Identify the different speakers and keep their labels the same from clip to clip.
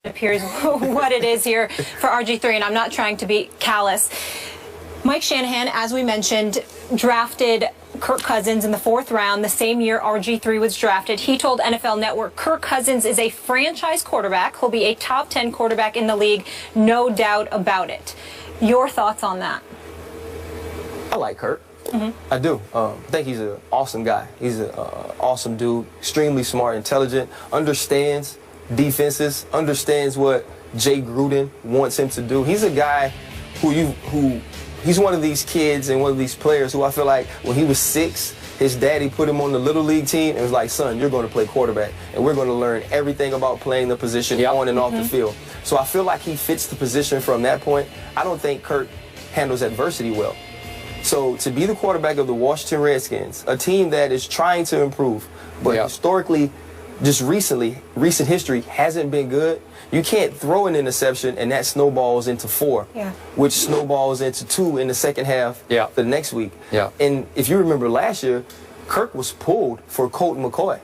Speaker 1: appears what it is here for RG3, and I'm not trying to be callous. Mike Shanahan, as we mentioned, drafted Kirk Cousins in the 4th round, the same year RG3 was drafted. He told NFL Network Kirk Cousins is a franchise quarterback. He'll be a top 10 quarterback in the league, no doubt about it. Your thoughts on that?
Speaker 2: I like Kirk. I do. I think he's an awesome guy. He's an awesome dude, extremely smart, intelligent, understands defenses, understands what Jay Gruden wants him to do. He's a guy he's one of these kids and one of these players who I feel like when he was 6, his daddy put him on the little league team and was like, son, you're going to play quarterback and we're going to learn everything about playing the position on and off the field. So I feel like he fits the position from that point. I don't think Kirk handles adversity well. So to be the quarterback of the Washington Redskins, a team that is trying to improve, but historically, just recent history hasn't been good. You can't throw an interception and that snowballs into 4, which snowballs into 2 in the second half the next week. And if you remember last year, Kirk was pulled for Colt McCoy.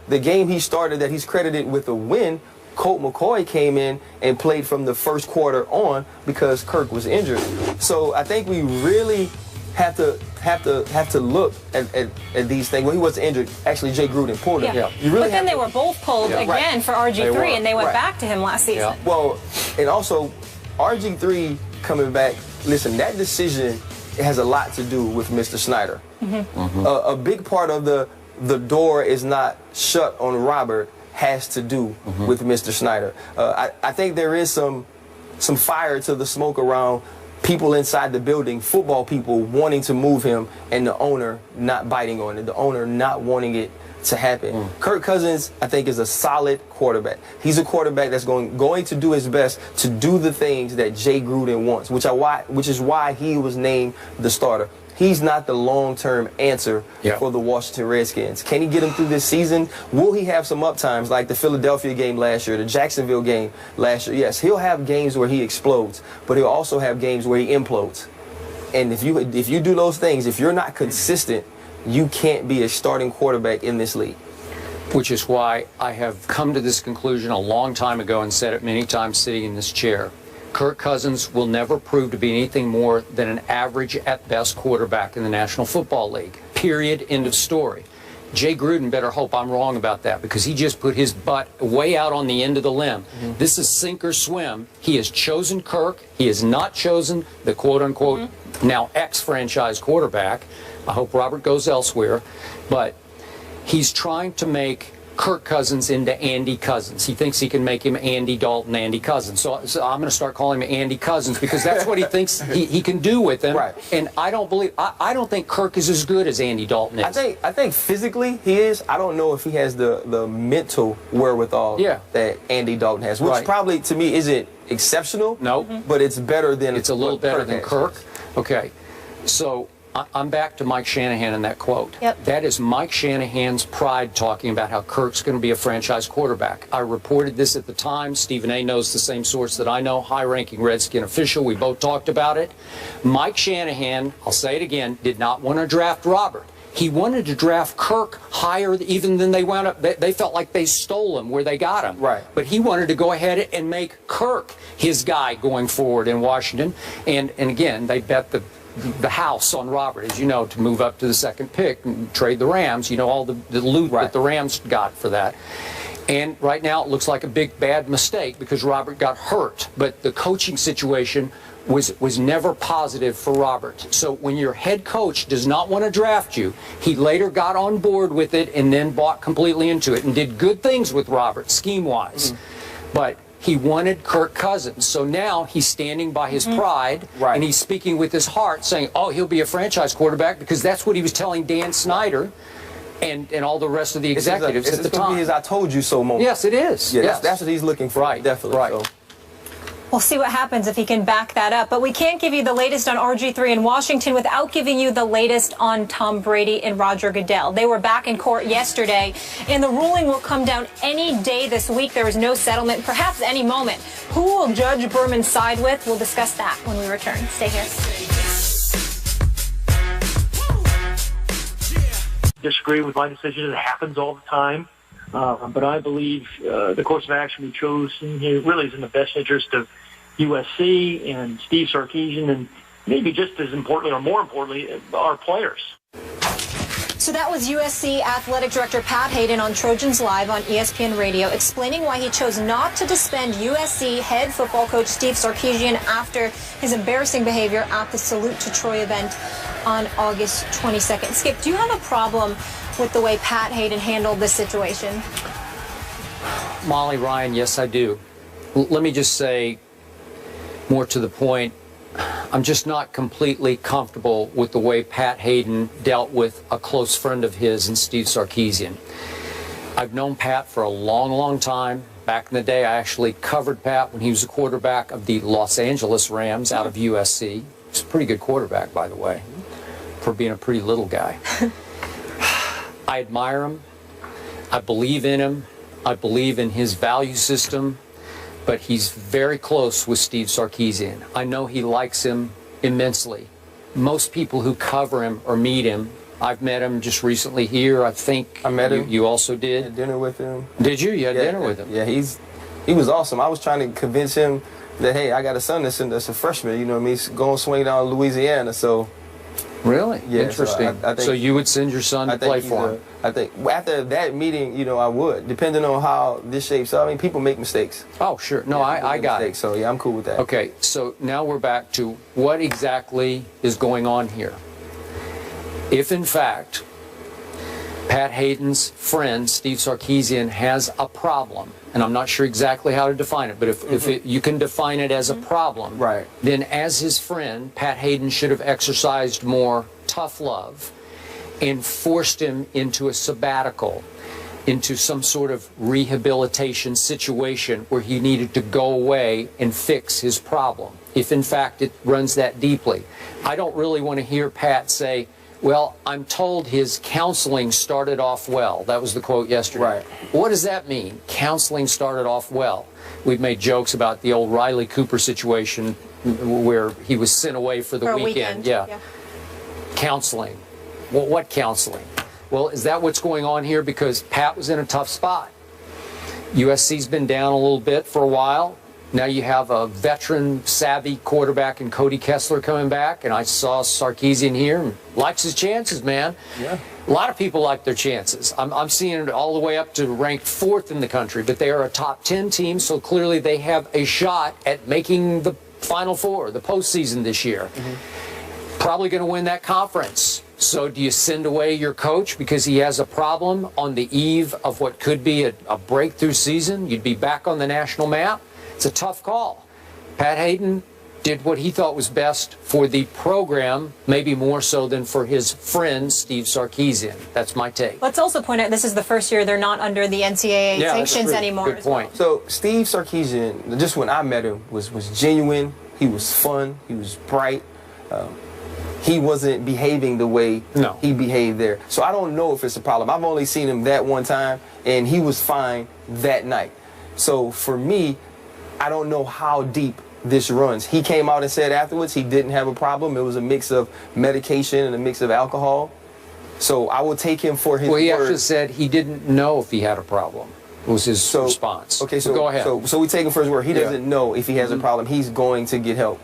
Speaker 2: The game he started that he's credited with a win, Colt McCoy came in and played from the first quarter on because Kirk was injured. So I think we really have to look at these things. Well, he wasn't injured. Actually, Jay Gruden pulled him. You really
Speaker 1: but then they were both pulled again for RG3, and they went back to him last season.
Speaker 2: Well, and also, RG3 coming back, listen, that decision has a lot to do with Mr. Snyder. A big part of the door is not shut on Robert has to do with Mr. Snyder. I think there is some fire to the smoke around people inside the building, football people wanting to move him, and the owner not biting on it, the owner not wanting it to happen. Kirk Cousins, I think, is a solid quarterback. He's a quarterback that's going to do his best to do the things that Jay Gruden wants, which is why he was named the starter. He's not the long-term answer for the Washington Redskins. Can he get him through this season? Will he have some up times like the Philadelphia game last year, the Jacksonville game last year? Yes, he'll have games where he explodes, but he'll also have games where he implodes. And if you do those things, if you're not consistent, you can't be a starting quarterback in this league.
Speaker 3: Which is why I have come to this conclusion a long time ago and said it many times sitting in this chair. Kirk Cousins will never prove to be anything more than an average at best quarterback in the National Football League. Period. End of story. Jay Gruden better hope I'm wrong about that because he just put his butt way out on the end of the limb. This is sink or swim. He has chosen Kirk. He has not chosen the quote-unquote now ex-franchise quarterback. I hope Robert goes elsewhere. But he's trying to make Kirk Cousins into Andy Cousins. He thinks he can make him Andy Dalton, Andy Cousins. So I'm going to start calling him Andy Cousins because that's what he thinks he can do with him. And I don't think Kirk is as good as Andy Dalton is.
Speaker 2: I think physically he is. I don't know if he has the mental wherewithal that Andy Dalton has, which probably to me isn't exceptional.
Speaker 3: No,
Speaker 2: but it's better than
Speaker 3: it's a little better than Kirk. Okay, so I'm back to Mike Shanahan and that quote. That is Mike Shanahan's pride talking about how Kirk's going to be a franchise quarterback. I reported this at the time. Stephen A. knows the same source that I know, high-ranking Redskin official. We both talked about it. Mike Shanahan, I'll say it again, did not want to draft Robert. He wanted to draft Kirk higher even than they wound up. They felt like they stole him where they got him. But he wanted to go ahead and make Kirk his guy going forward in Washington. And again, they bet the house on Robert, as you know, to move up to the 2nd pick and trade the Rams. You know, all the loot that the Rams got for that. And right now it looks like a big bad mistake because Robert got hurt. But the coaching situation was never positive for Robert. So when your head coach does not want to draft you, he later got on board with it and then bought completely into it and did good things with Robert scheme-wise. But he wanted Kirk Cousins. So now he's standing by his pride, and he's speaking with his heart, saying, oh, he'll be a franchise quarterback, because that's what he was telling Dan Snyder and all the rest of the executives at the time.
Speaker 2: It's going to be his I told you so moment.
Speaker 3: Yes, it is.
Speaker 2: Yeah, that's what he's looking for. Definitely. So.
Speaker 1: We'll see what happens if he can back that up. But we can't give you the latest on RG3 in Washington without giving you the latest on Tom Brady and Roger Goodell. They were back in court yesterday, and the ruling will come down any day this week. There is no settlement, perhaps any moment. Who will Judge Berman side with? We'll discuss that when we return. Stay here.
Speaker 4: Disagree with my decision. It happens all the time. But I believe the course of action we chose really is in the best interest of USC and Steve Sarkisian, and maybe just as importantly or more importantly, our players.
Speaker 1: So that was USC Athletic Director Pat Hayden on Trojans Live on ESPN Radio, explaining why he chose not to disband USC head football coach Steve Sarkisian after his embarrassing behavior at the Salute to Troy event on August 22nd. Skip, do you have a problem with the way Pat Hayden handled this situation?
Speaker 3: Molly, Ryan, yes, I do. Let me just say, more to the point, I'm just not completely comfortable with the way Pat Hayden dealt with a close friend of his and Steve Sarkisian. I've known Pat for a long, long time. Back in the day, I actually covered Pat when he was a quarterback of the Los Angeles Rams out of USC. He's a pretty good quarterback, by the way, for being a pretty little guy. I admire him. I believe in him. I believe in his value system. But he's very close with Steve Sarkisian. I know he likes him immensely. Most people who cover him or meet him, I've met him just recently here. I think
Speaker 2: I met him.
Speaker 3: You also did?
Speaker 2: I had dinner with him.
Speaker 3: Did you? You had dinner with him?
Speaker 2: Yeah, he was awesome. I was trying to convince him that, hey, I got a son that's a freshman, you know what I mean, going to swing down Louisiana, so.
Speaker 3: Really?
Speaker 2: Yeah,
Speaker 3: interesting.
Speaker 2: So, I think,
Speaker 3: so you would send your son to play for him?
Speaker 2: I think after that meeting, you know, I would, depending on how this shapes up. I mean, people make mistakes.
Speaker 3: Oh, sure. No,
Speaker 2: yeah,
Speaker 3: I got it.
Speaker 2: So, yeah, I'm cool with that.
Speaker 3: Okay, so now we're back to what exactly is going on here. If, in fact, Pat Hayden's friend, Steve Sarkisian, has a problem, and I'm not sure exactly how to define it, but if you can define it as a problem,
Speaker 2: right,
Speaker 3: then as his friend, Pat Hayden should have exercised more tough love and forced him into a sabbatical, into some sort of rehabilitation situation where he needed to go away and fix his problem, if in fact it runs that deeply. I don't really want to hear Pat say, well, I'm told his counseling started off well. That was the quote yesterday.
Speaker 2: Right.
Speaker 3: What does that mean? Counseling started off well. We've made jokes about the old Riley Cooper situation where he was sent away for the weekend. Yeah. Counseling. Well, what counseling? Well, is that what's going on here? Because Pat was in a tough spot. USC's been down a little bit for a while. Now you have a veteran, savvy quarterback in Cody Kessler coming back, and I saw Sarkisian here and likes his chances, man.
Speaker 2: Yeah.
Speaker 3: A lot of people like their chances. I'm seeing it all the way up to ranked 4th in the country, but they are a top 10 team, so clearly they have a shot at making the Final Four, the postseason this year. Probably going to win that conference. So do you send away your coach because he has a problem on the eve of what could be a breakthrough season? You'd be back on the national map. It's a tough call. Pat Hayden did what he thought was best for the program, maybe more so than for his friend, Steve Sarkisian. That's my take.
Speaker 1: Let's also point out this is the first year they're not under the NCAA sanctions anymore.
Speaker 3: Good point.
Speaker 2: So Steve Sarkisian, just when I met him, was genuine. He was fun. He was bright. He wasn't behaving the way he behaved there. So I don't know if it's a problem. I've only seen him that one time, and he was fine that night. So for me, I don't know how deep this runs. He came out and said afterwards he didn't have a problem. It was a mix of medication and a mix of alcohol. So I will take him for his word.
Speaker 3: Well, he actually said he didn't know if he had a problem. Was his response.
Speaker 2: Okay, so
Speaker 3: go ahead.
Speaker 2: So we take him for his word. He doesn't know if he has a problem. He's going to get help.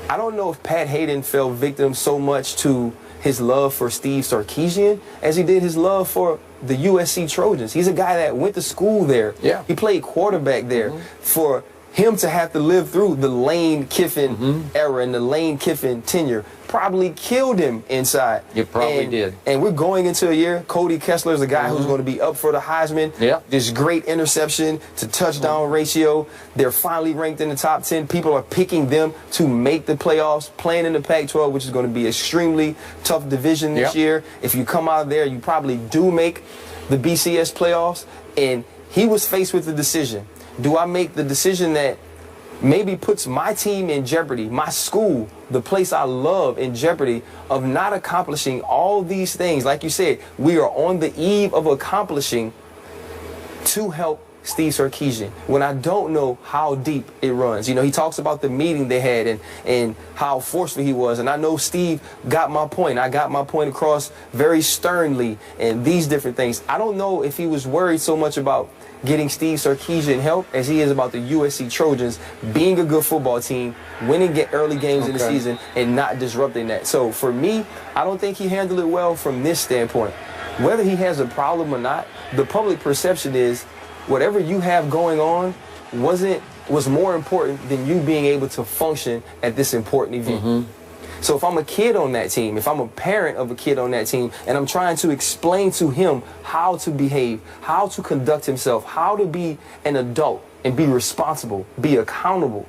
Speaker 2: I don't know if Pat Hayden fell victim so much to his love for Steve Sarkisian as he did his love for the USC Trojans. He's a guy that went to school there.
Speaker 3: Yeah.
Speaker 2: He played quarterback there. For him to have to live through the Lane Kiffin era and the Lane Kiffin tenure probably killed him inside.
Speaker 3: It probably did.
Speaker 2: And we're going into a year, Cody Kessler is a guy who's going to be up for the Heisman.
Speaker 3: Yeah.
Speaker 2: This great interception to touchdown ratio. They're finally ranked in the top 10. People are picking them to make the playoffs, playing in the Pac-12, which is going to be extremely tough division this year. If you come out of there, you probably do make the BCS playoffs. And he was faced with the decision. Do I make the decision that maybe puts my team in jeopardy, my school, the place I love, in jeopardy of not accomplishing all these things? Like you said, we are on the eve of accomplishing to help Steve Sarkisian, when I don't know how deep it runs. You know, he talks about the meeting they had and how forceful he was. And I know Steve got my point. I got my point across very sternly and these different things. I don't know if he was worried so much about getting Steve Sarkisian help as he is about the USC Trojans being a good football team, winning early games in the season, and not disrupting that. So for me, I don't think he handled it well from this standpoint. Whether he has a problem or not, the public perception is whatever you have going on was more important than you being able to function at this important event. So if I'm a kid on that team, if I'm a parent of a kid on that team, and I'm trying to explain to him how to behave, how to conduct himself, how to be an adult and be responsible, be accountable,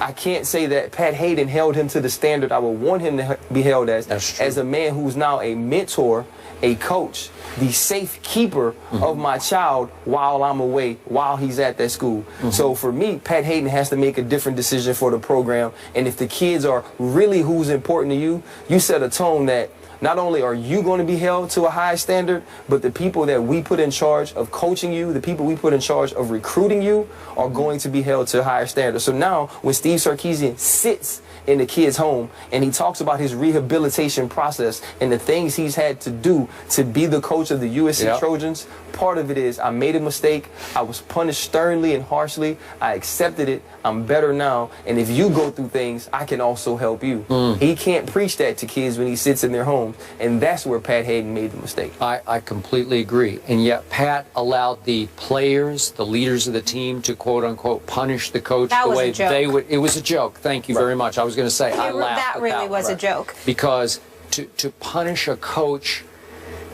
Speaker 2: I can't say that Pat Hayden held him to the standard I would want him to be held as a man who's now a mentor, a coach, the safe keeper of my child while I'm away, while he's at that school. So for me, Pat Hayden has to make a different decision for the program. And if the kids are really who's important to you, you set a tone that not only are you going to be held to a high standard, but the people that we put in charge of coaching you, the people we put in charge of recruiting you are going to be held to a higher standard. So now when Steve Sarkisian sits in the kid's home and he talks about his rehabilitation process and the things he's had to do to be the coach of the USC Trojans, part of it is I made a mistake. I was punished sternly and harshly. I accepted it. I'm better now. And if you go through things, I can also help you. He can't preach that to kids when he sits in their homes. And that's where Pat Hayden made the mistake.
Speaker 3: I completely agree. And yet Pat allowed the players, the leaders of the team, to quote unquote punish the coach the way they would. It was a joke. Thank you very much. I was going to say I laughed.
Speaker 1: That really was a joke.
Speaker 3: Because to punish a coach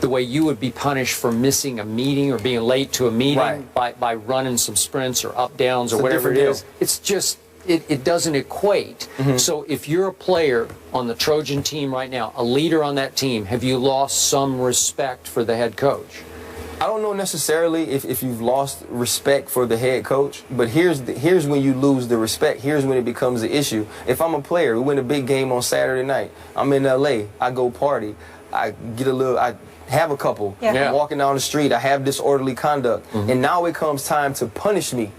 Speaker 3: the way you would be punished for missing a meeting or being late to a meeting by running some sprints or up downs or whatever it is, it's just it doesn't equate. So if you're a player on the Trojan team right now, a leader on that team, have you lost some respect for the head coach?
Speaker 2: I don't know necessarily if you've lost respect for the head coach, but here's when you lose the respect. Here's when it becomes an issue. If I'm a player, we win a big game on Saturday night. I'm in LA. I go party. I have a couple. I'm walking down the street. I have disorderly conduct. And now it comes time to punish me.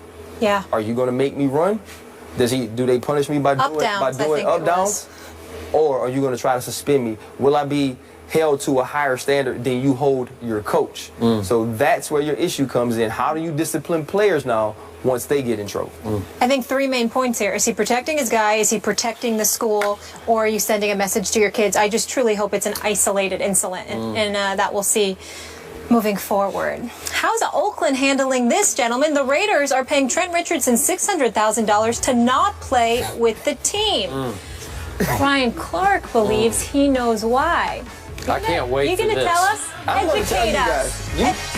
Speaker 2: Are you going to make me run? Do they punish me by doing up downs? Or are you going to try to suspend me? Will I be held to a higher standard than you hold your coach? So that's where your issue comes in. How do you discipline players now once they get in trouble?
Speaker 1: I think three main points here. Is he protecting his guy? Is he protecting the school? Or are you sending a message to your kids? I just truly hope it's an isolated incident, and that we'll see moving forward. How's Oakland handling this, gentlemen? The Raiders are paying Trent Richardson $600,000 to not play with the team. Ryan Clark believes he knows why.
Speaker 3: I can't wait for this.
Speaker 1: You going to tell us? Educate us.